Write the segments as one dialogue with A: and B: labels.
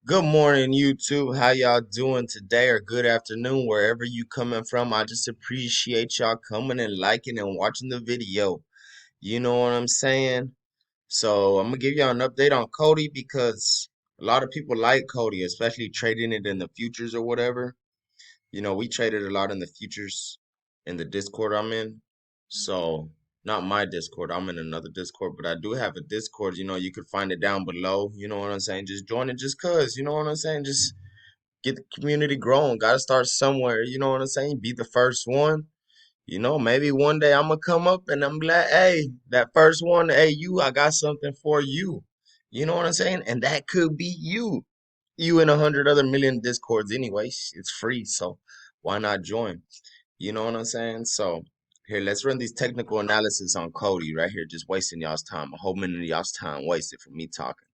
A: Good morning, YouTube. How y'all doing today or good afternoon, wherever you coming from? I just appreciate y'all coming and liking and watching the video. You know what I'm saying? So I'm gonna give y'all an update on COTI because a lot of people like COTI, especially trading it in the futures or whatever. We traded a lot in the futures in the Discord I'm in. So, not my Discord, I'm in another Discord, but I do have a Discord. You could find it down below. You know what I'm saying? Just join it just cuz, you know what I'm saying? Just get the community growing. Gotta start somewhere. You know what I'm saying? Be the first one. Maybe one day I'm gonna come up and I'm like, hey, that first one, hey, I got something for you. You know what I'm saying? And that could be you. You and 100 other million discords anyways. It's free, so why not join? You know what I'm saying? So here, let's run these technical analysis on COTI right here, just wasting y'all's time. A whole minute of y'all's time wasted for me talking.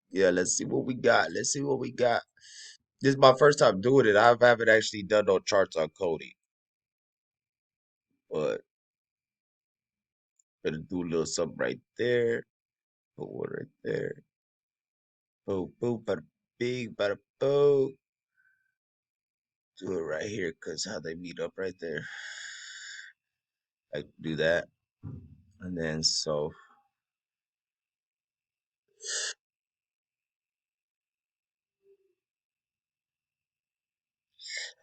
A: Yeah, let's see what we got. Let's see what we got. This is my first time doing it. I haven't actually done no charts on COTI, but better do a little something right there. Put one right there. Boom, boom, bada big, bada boom. Do it right here, cause how they meet up right there. I do that, and then so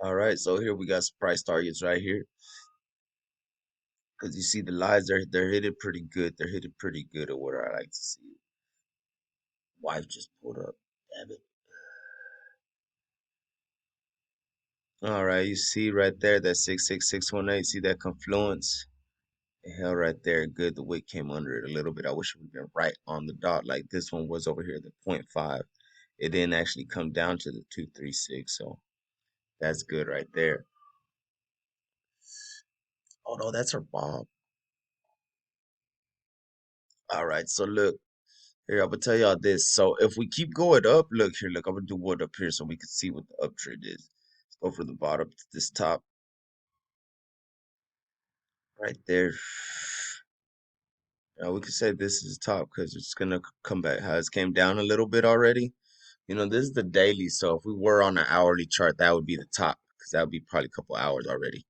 A: all right. So here we got some price targets right here, cause you see the lies they're hitting pretty good. They're hitting pretty good at what I like to see. Wife just pulled up. Damn it. All right, you see right there that 66618. See that confluence? It held right there. Good. The wick came under it a little bit. I wish it would have been right on the dot like this one was over here, the point 0.5. It didn't actually come down to the 236, so that's good right there. Oh no, that's her Bob. All right, so look here. I'm gonna tell y'all this. So if we keep going up, look here. Look, I'm gonna do one up here so we can see what the uptrend is. Let's go from the bottom to this top right there. Now we could say this is top because it's gonna come back. How it came down a little bit already. This is the daily, so if we were on an hourly chart, that would be the top because that would be probably a couple hours already.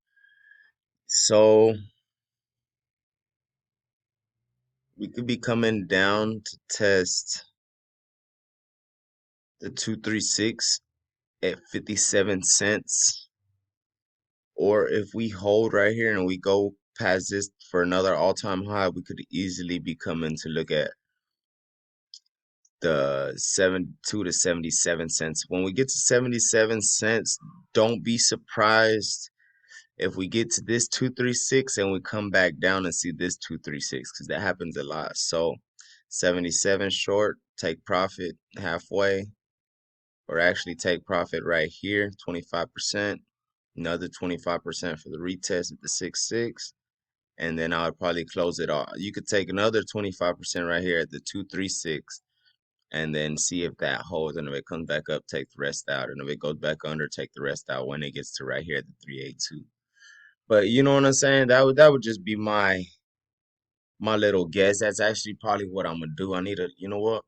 A: So we could be coming down to test the 236 at 57 cents. Or if we hold right here and we go past this for another all-time high, we could easily be coming to look at the 72 to 77 cents. When we get to 77 cents, don't be surprised if we get to this 236 and we come back down and see this 236 because that happens a lot. So 77 short, take profit halfway, or actually take profit right here, 25%, another 25% for the retest at the 6.6, and then I would probably close it off. You could take another 25% right here at the 236 and then see if that holds, and if it comes back up, take the rest out, and if it goes back under, take the rest out when it gets to right here at the 382. But you know what I'm saying? That would just be my little guess. That's actually probably what I'm gonna do. I need to, you know what?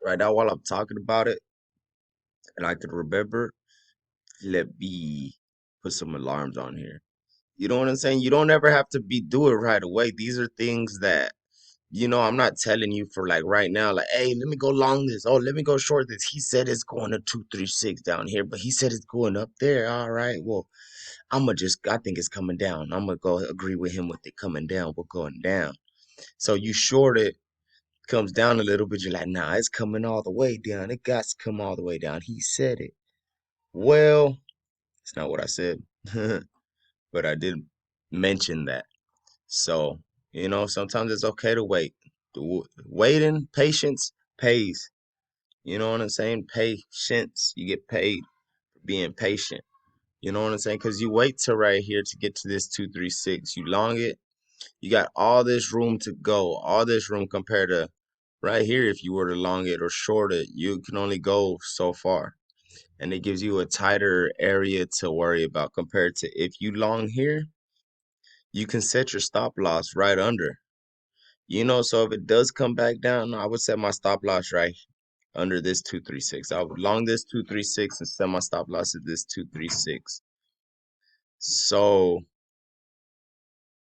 A: Right now, while I'm talking about it, and I can remember, let me put some alarms on here. You know what I'm saying? You don't ever have to do it right away. These are things that, I'm not telling you for like right now, like, hey, let me go long this. Oh, let me go short this. He said it's going to 236 down here, but he said it's going up there. All right. Well, I think it's coming down. I'm gonna go agree with him with it coming down. We're going down. So you short it, comes down a little bit. You're like, nah, it's coming all the way down. It got to come all the way down. He said it. Well, it's not what I said, but I did mention that. So, sometimes it's okay to wait. Waiting, patience pays. You know what I'm saying? Patience. You get paid for being patient. You know what I'm saying? Because you wait till right here to get to this 236. You long it. You got all this room to go. All this room compared to right here. If you were to long it or short it, you can only go so far. And it gives you a tighter area to worry about compared to if you long here, you can set your stop loss right under. So if it does come back down, I would set my stop loss right under this 236. I would long this 236 and set my stop loss at this 236. So,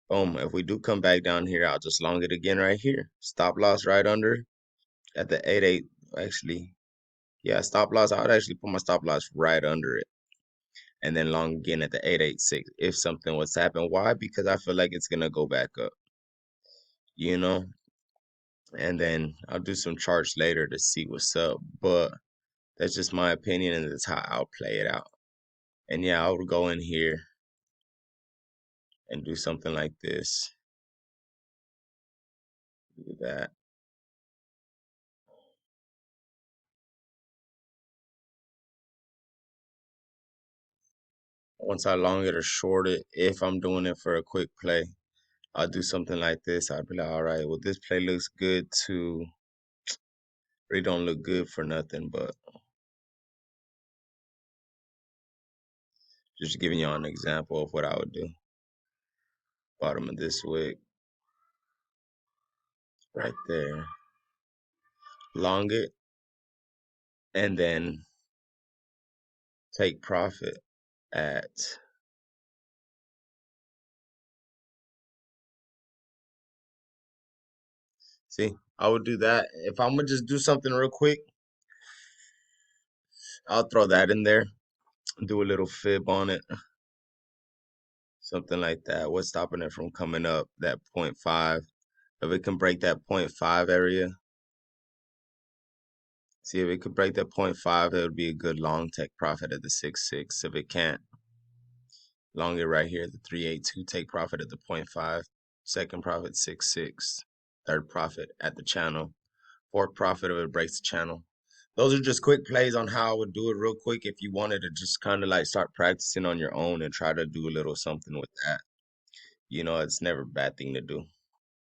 A: boom, if we do come back down here, I'll just long it again right here. Stop loss right under at the 88. Actually, yeah, stop loss. I would actually put my stop loss right under it. And then long again at the 886 if something was to happen. Why? Because I feel like it's going to go back up, you know? And then I'll do some charts later to see what's up. But that's just my opinion, and that's how I'll play it out. And yeah, I would go in here and do something like this. Do that. Once I long it or short it, if I'm doing it for a quick play, I'll do something like this. I'll be like, all right, well, this play looks good to really don't look good for nothing, but just giving you an example of what I would do. Bottom of this wick, right there. Long it, and then take profit at, see, I would do that. If I'm gonna just do something real quick, I'll throw that in there, do a little fib on it, something like that. What's stopping it from coming up that point 0.5? If it can break that point 0.5 area, see if it could break that point 0.5, it would be a good long take profit at the 6.6. If it can't, long it right here, the 382, take profit at the point 0.5, second profit 6.6, third profit at the channel, fourth profit if it breaks the channel. Those are just quick plays on how I would do it real quick if you wanted to just kind of like start practicing on your own and try to do a little something with that. It's never a bad thing to do.